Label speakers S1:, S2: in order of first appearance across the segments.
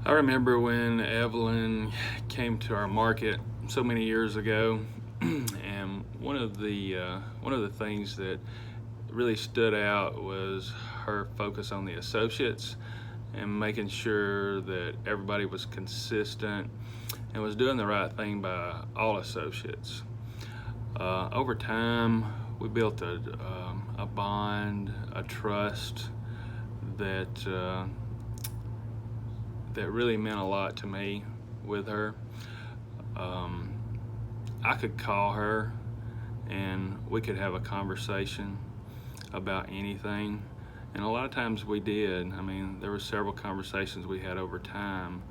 S1: I remember when Evelyn came to our market so many years ago, and one of the things that really stood out was her focus on the associates and making sure that everybody was consistent and was doing the right thing by all associates. Over time, we built a bond, a trust that that really meant a lot to me with her. Um, I could call her and we could have a conversation about anything. And a lot of times we did. I mean, there were several conversations we had over time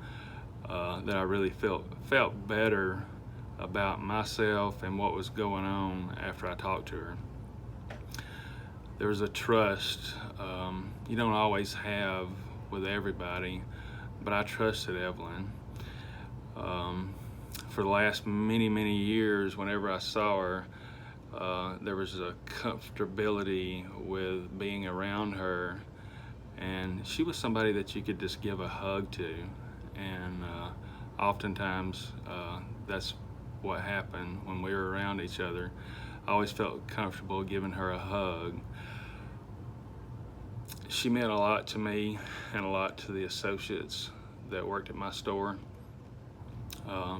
S1: that I really felt better about myself and what was going on after I talked to her. There was a trust you don't always have with everybody, but I trusted Evelyn. Um, for the last many years, whenever I saw her, there was a comfortability with being around her, and she was somebody that you could just give a hug to, and oftentimes that's what happened when we were around each other. I always felt comfortable giving her a hug. She meant a lot to me and a lot to the associates that worked at my store.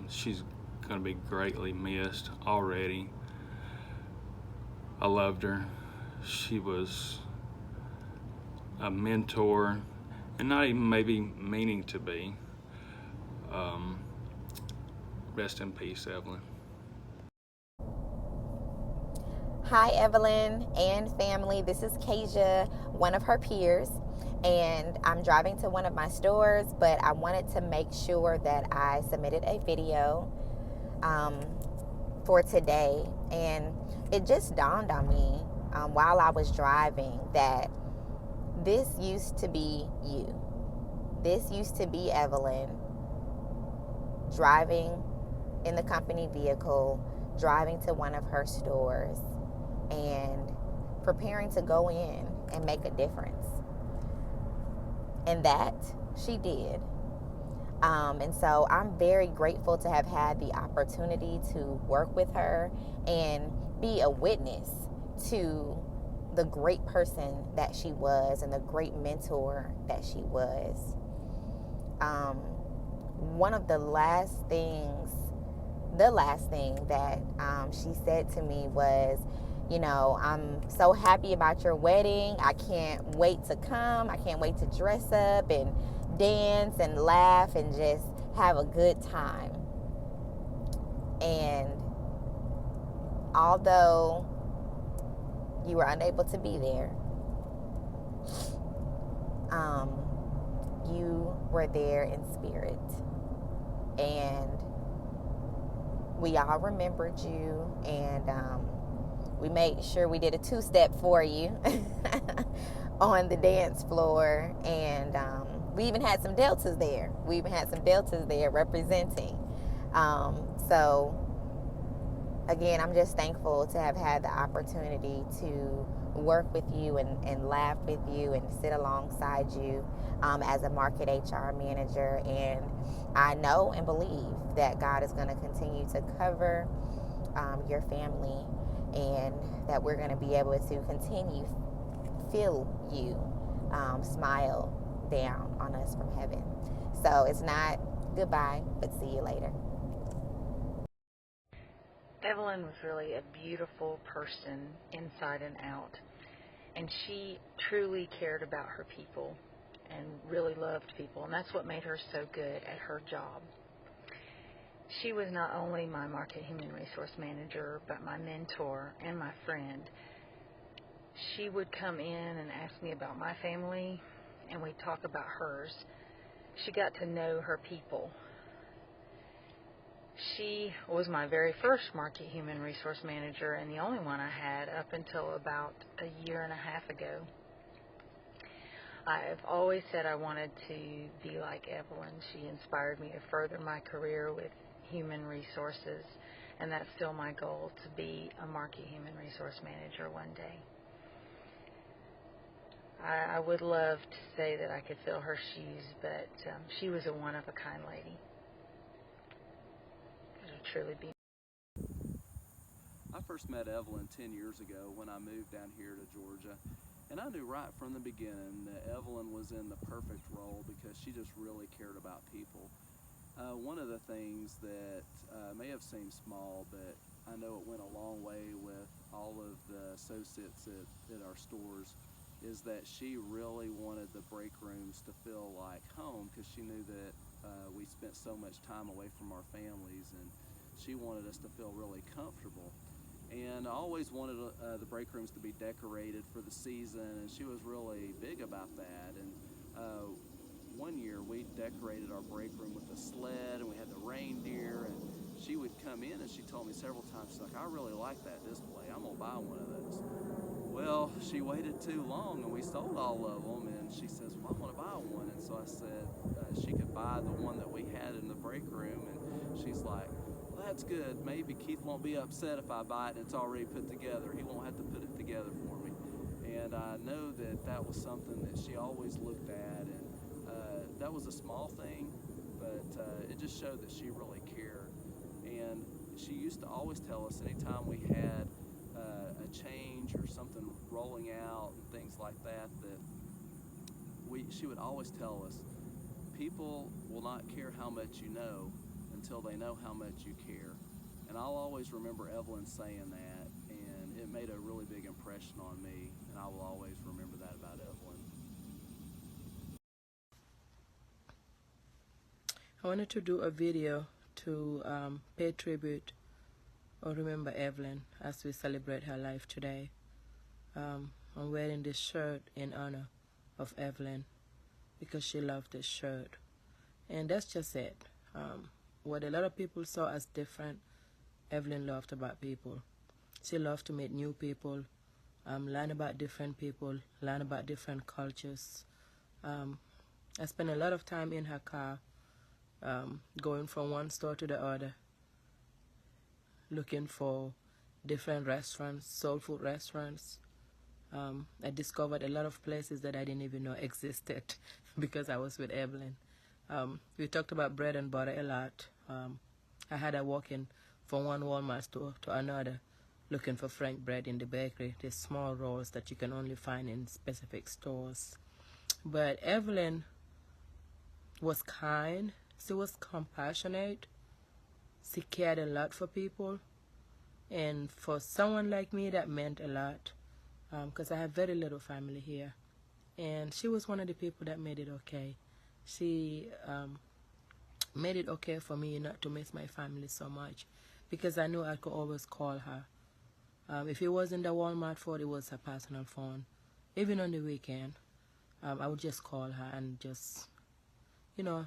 S1: She's going to be greatly missed already. I loved her. She was a mentor, and not even maybe meaning to be. Um, Rest in peace, Evelyn.
S2: Hi, Evelyn and family. This is Kasia, one of her peers, and I'm driving to one of my stores, but I wanted to make sure that I submitted a video um, for today. And it just dawned on me while I was driving that this used to be you. This used to be Evelyn driving in the company vehicle, driving to one of her stores and preparing to go in and make a difference. And that she did. And so I'm very grateful to have had the opportunity to work with her and be a witness to the great person that she was and the great mentor that she was. Um, One of the last thing that she said to me was, I'm so happy about your wedding. I can't wait to come. I can't wait to dress up and dance and laugh and just have a good time. And although you were unable to be there, um, you were there in spirit. And we all remembered you, and we made sure we did a two-step for you on the dance floor, and we even had some deltas there. We even had some deltas there representing. So again, I'm just thankful to have had the opportunity to work with you and laugh with you and sit alongside you as a market HR manager. And I know and believe that God is going to continue to cover your family, and that we're going to be able to continue feel you smile down on us from heaven. So it's not goodbye, but see you later.
S3: Evelyn was really a beautiful person inside and out, and she truly cared about her people and really loved people, and that's what made her so good at her job. She was not only my market human resource manager, but my mentor and my friend. She would come in and ask me about my family, and we'd talk about hers. She got to know her people. She was my very first market human resource manager and the only one I had up until about a year and a half ago. I've always said I wanted to be like Evelyn. She inspired me to further my career with human resources, and that's still my goal, to be a market human resource manager one day. I would love to say that I could fill her shoes, but she was a one-of-a-kind lady. It would truly be.
S4: I first met Evelyn 10 years ago when I moved down here to Georgia, and I knew right from the beginning that Evelyn was in the perfect role because she just really cared about people. One of the things that may have seemed small, but I know it went a long way with all of the associates at our stores, is that she really wanted the break rooms to feel like home because she knew that we spent so much time away from our families, and she wanted us to feel really comfortable. And I always wanted the break rooms to be decorated for the season, and she was really big about that. And one year we decorated our break room with a sled, and we had the reindeer, and she would come in and she told me several times, she's like, I really like that display, I'm gonna buy one of those. Well, she waited too long and we sold all of them, and she says, well, I'm gonna buy one. And so I said she could buy the one that we had in the break room, and she's like, well, that's good, maybe Keith won't be upset if I buy it and it's already put together, he won't have to put it together for me. And I know that that was something that she always looked at, and that was a small thing, but it just showed that she really cared. And she used to always tell us anytime we had a change or something rolling out and things like that, she would always tell us, people will not care how much you know until they know how much you care. And I'll always remember Evelyn saying that, and it made a really big impression on me, and I will always remember that about Evelyn.
S5: I wanted to do a video to pay tribute or remember Evelyn as we celebrate her life today. I'm wearing this shirt in honor of Evelyn because she loved this shirt. And that's just it. What a lot of people saw as different, Evelyn loved about people. She loved to meet new people, learn about different people, learn about different cultures. I spent a lot of time in her car, going from one store to the other, looking for different restaurants, soul food restaurants. I discovered a lot of places that I didn't even know existed because I was with Evelyn. We talked about bread and butter a lot. I had her walking from one Walmart store to another looking for French bread in the bakery. These small rolls that you can only find in specific stores. But Evelyn was kind. She was compassionate. She cared a lot for people. And for someone like me, that meant a lot. Because I have very little family here. And she was one of the people that made it okay. She made it okay for me not to miss my family so much, because I knew I could always call her. If it wasn't the Walmart phone, it was her personal phone. Even on the weekend, I would just call her and just,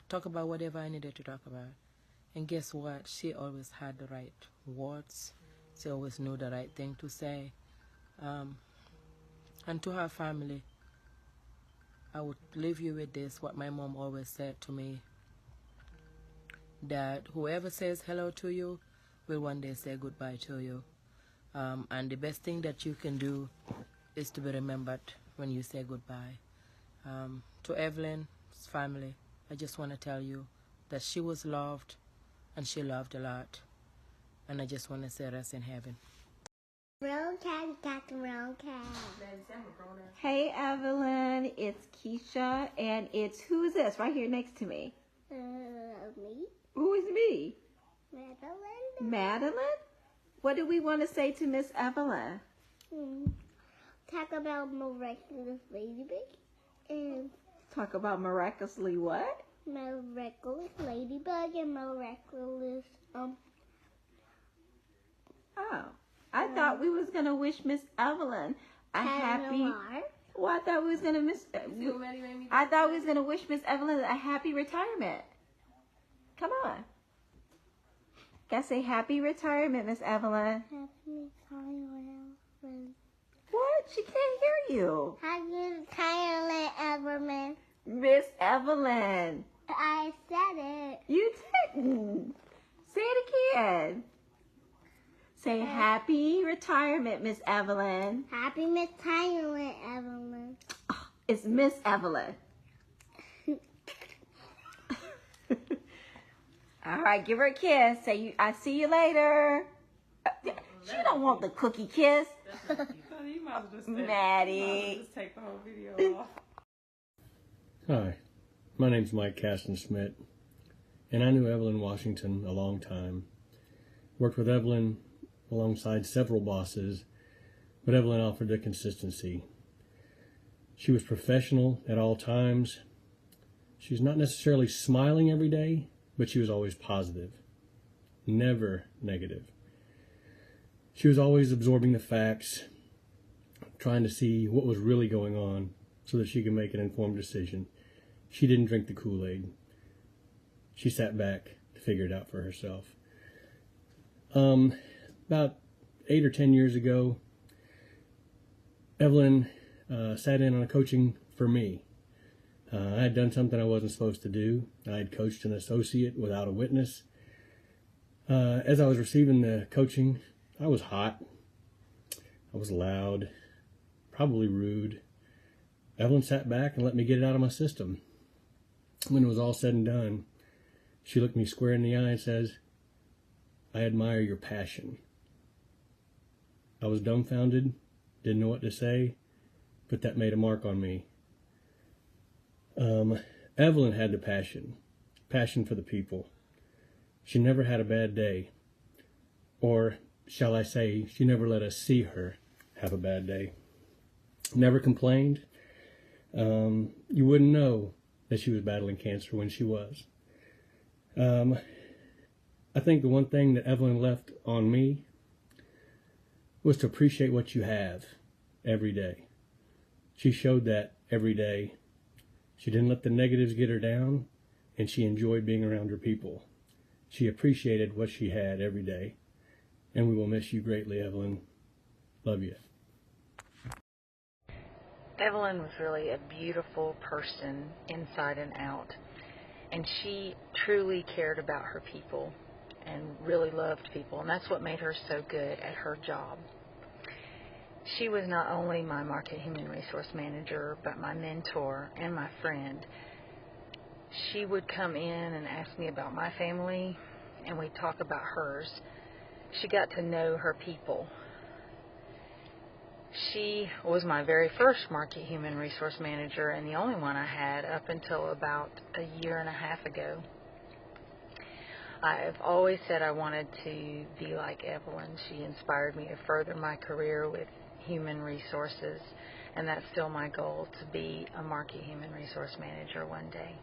S5: talk about whatever I needed to talk about. And guess what? She always had the right words. She always knew the right thing to say. And to her family, I would leave you with this, what my mom always said to me, that whoever says hello to you will one day say goodbye to you. And the best thing that you can do is to be remembered when you say goodbye. To Evelyn's family, I just want to tell you that she was loved, and she loved a lot. And I just want to say rest in heaven.
S6: Brown cat, got the brown cat.
S7: Hey Evelyn, it's Keisha, and who's this right here next to me?
S6: Me.
S7: Who is me?
S6: Madeline.
S7: Madeline? What do we want to say to Miss Evelyn?
S6: Talk about miraculous ladybug and
S7: Talk about miraculously what?
S6: miraculous ladybug and miraculous
S7: Oh, I thought we was gonna wish Miss Evelyn a happy.
S6: caterpillar.
S7: Well, I thought we was gonna I thought we was gonna wish Miss Evelyn a happy retirement. Come on. Gotta say happy retirement, Miss Evelyn.
S6: Happy retirement.
S7: What? She can't hear you.
S6: Happy retirement, Everman.
S7: Miss Evelyn.
S6: I said it.
S7: You didn't. Say it again. Say happy retirement, Miss Evelyn.
S6: Happy retirement, Everman.
S7: It's Miss Evelyn. All right, give her a kiss. Say, I see you later. She don't want the cookie kiss. Maddie.
S8: Take the whole video off.
S9: Hi, my name's Mike Kasten-Schmidt, and I knew Evelyn Washington a long time. Worked with Evelyn alongside several bosses, but Evelyn offered the consistency. She was professional at all times. She's not necessarily smiling every day, but she was always positive, never negative. She was always absorbing the facts, trying to see what was really going on so that she could make an informed decision. She didn't drink the Kool-Aid. She sat back to figure it out for herself. About 8 or 10 years ago, Evelyn sat in on a coaching for me. I had done something I wasn't supposed to do. I had coached an associate without a witness. As I was receiving the coaching, I was hot. I was loud, probably rude. Evelyn sat back and let me get it out of my system. When it was all said and done, she looked me square in the eye and says, "I admire your passion." I was dumbfounded, didn't know what to say, but that made a mark on me. Evelyn had the passion for the people. She never had a bad day. Or, shall I say, she never let us see her have a bad day. Never complained. You wouldn't know that she was battling cancer when she was. I think the one thing that Evelyn left on me was to appreciate what you have every day. She showed that every day. She didn't let the negatives get her down, and she enjoyed being around her people. She appreciated what she had every day, and we will miss you greatly, Evelyn. Love you.
S3: Evelyn was really a beautiful person inside and out, and she truly cared about her people and really loved people, and that's what made her so good at her job. She was not only my market human resource manager, but my mentor and my friend. She would come in and ask me about my family, and we'd talk about hers. She got to know her people. She was my very first market human resource manager and the only one I had up until about a year and a half ago. I've always said I wanted to be like Evelyn. She inspired me to further my career with human resources, and that's still my goal, to be a market human resource manager one day.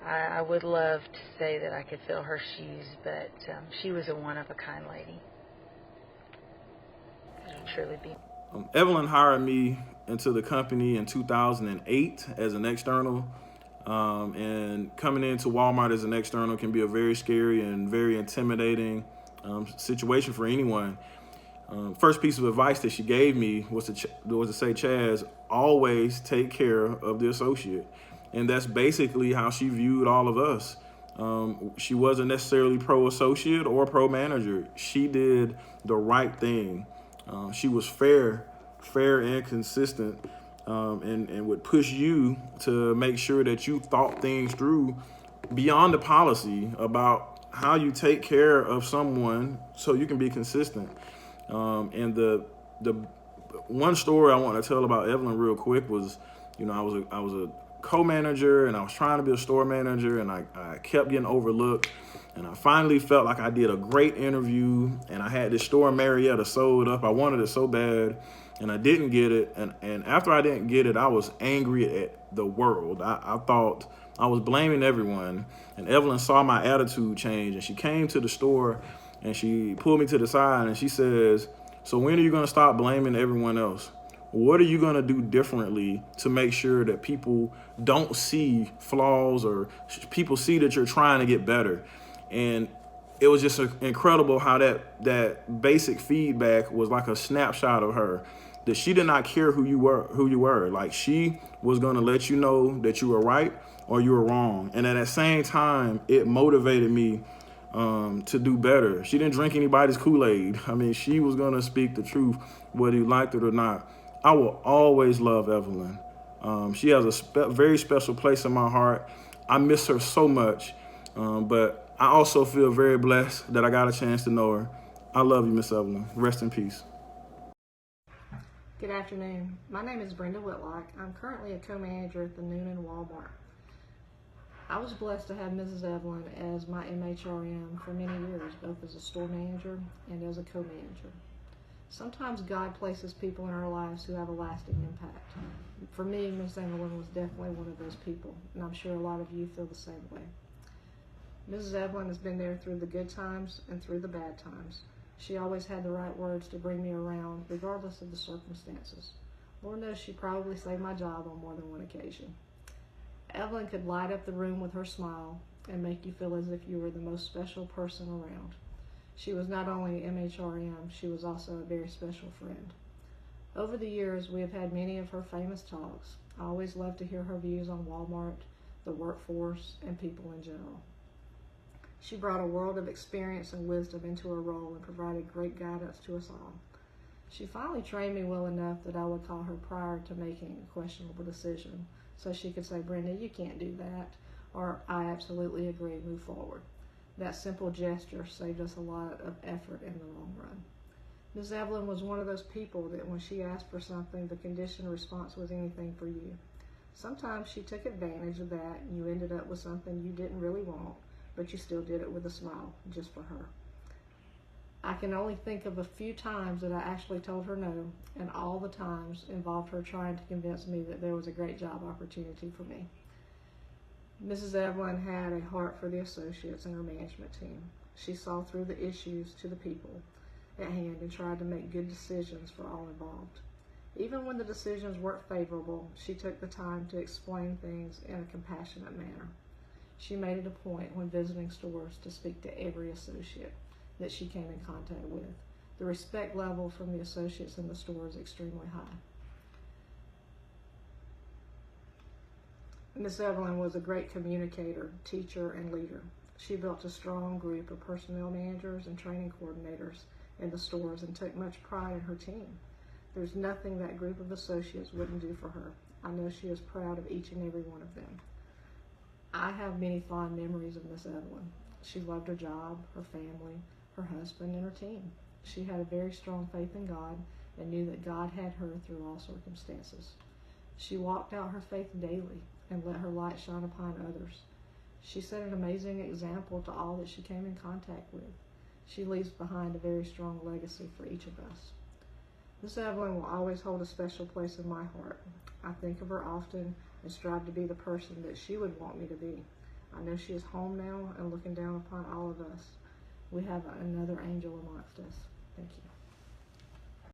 S3: I would love to say that I could fill her shoes, but she was a one-of-a-kind lady. Truly be.
S1: Evelyn hired me into the company in 2008 as an external, and coming into Walmart as an external can be a very scary and very intimidating situation for anyone. First piece of advice that she gave me was to say, Chaz, always take care of the associate. And that's basically how she viewed all of us. She wasn't necessarily pro-associate or pro-manager. She did the right thing. She was fair and consistent, and would push you to make sure that you thought things through beyond the policy about how you take care of someone so you can be consistent. And the one story I want to tell about Evelyn real quick was, I was a co-manager, and I was trying to be a store manager, and I kept getting overlooked. And I finally felt like I did a great interview, and I had this store in Marietta sold up. I wanted it so bad, and I didn't get it. And after I didn't get it, I was angry at the world. I thought I was blaming everyone. And Evelyn saw my attitude change, and she came to the store, and she pulled me to the side, and she says, "So when are you going to stop blaming everyone else? What are you going to do differently to make sure that people don't see flaws, or people see that you're trying to get better?" And it was just incredible how that basic feedback was like a snapshot of her, that she did not care who you were. Like, she was going to let you know that you were right or you were wrong. And at that same time, it motivated me to do better. She didn't drink anybody's Kool-Aid. I mean, she was going to speak the truth, whether you liked it or not.
S8: I will always love Evelyn. She has a very special place in my heart. I miss her so much, but I also feel very blessed that I got a chance to know her. I love you, Miss Evelyn. Rest in peace.
S10: Good afternoon. My name is Brenda Whitlock. I'm currently a co-manager at the Noonan Walmart. I was blessed to have Mrs. Evelyn as my MHRM for many years, both as a store manager and as a co-manager. Sometimes God places people in our lives who have a lasting impact. For me, Miss Evelyn was definitely one of those people, and I'm sure a lot of you feel the same way. Mrs. Evelyn has been there through the good times and through the bad times. She always had the right words to bring me around, regardless of the circumstances. Lord knows she probably saved my job on more than one occasion. Evelyn could light up the room with her smile and make you feel as if you were the most special person around. She was not only MHRM, she was also a very special friend. Over the years, we have had many of her famous talks. I always loved to hear her views on Walmart, the workforce, and people in general. She brought a world of experience and wisdom into her role and provided great guidance to us all. She finally trained me well enough that I would call her prior to making a questionable decision, so she could say, Brenda, you can't do that, or I absolutely agree, move forward. That simple gesture saved us a lot of effort in the long run. Ms. Evelyn was one of those people that when she asked for something, the conditioned response was anything for you. Sometimes she took advantage of that and you ended up with something you didn't really want, but you still did it with a smile, just for her. I can only think of a few times that I actually told her no, and all the times involved her trying to convince me that there was a great job opportunity for me. Mrs. Evelyn had a heart for the associates and her management team. She saw through the issues to the people at hand and tried to make good decisions for all involved. Even when the decisions weren't favorable, she took the time to explain things in a compassionate manner. She made it a point when visiting stores to speak to every associate that she came in contact with. The respect level from the associates in the store is extremely high. Miss Evelyn was a great communicator, teacher, and leader. She built a strong group of personnel managers and training coordinators in the stores and took much pride in her team. There's nothing that group of associates wouldn't do for her. I know she is proud of each and every one of them. I have many fond memories of Miss Evelyn. She loved her job, her family, her husband, and her team. She had a very strong faith in God and knew that God had her through all circumstances. She walked out her faith daily and let her light shine upon others. She set an amazing example to all that she came in contact with. She leaves behind a very strong legacy for each of us. Miss Evelyn will always hold a special place in my heart. I think of her often and strive to be the person that she would want me to be. I know she is home now and looking down upon all of us. We have another angel amongst us. Thank you.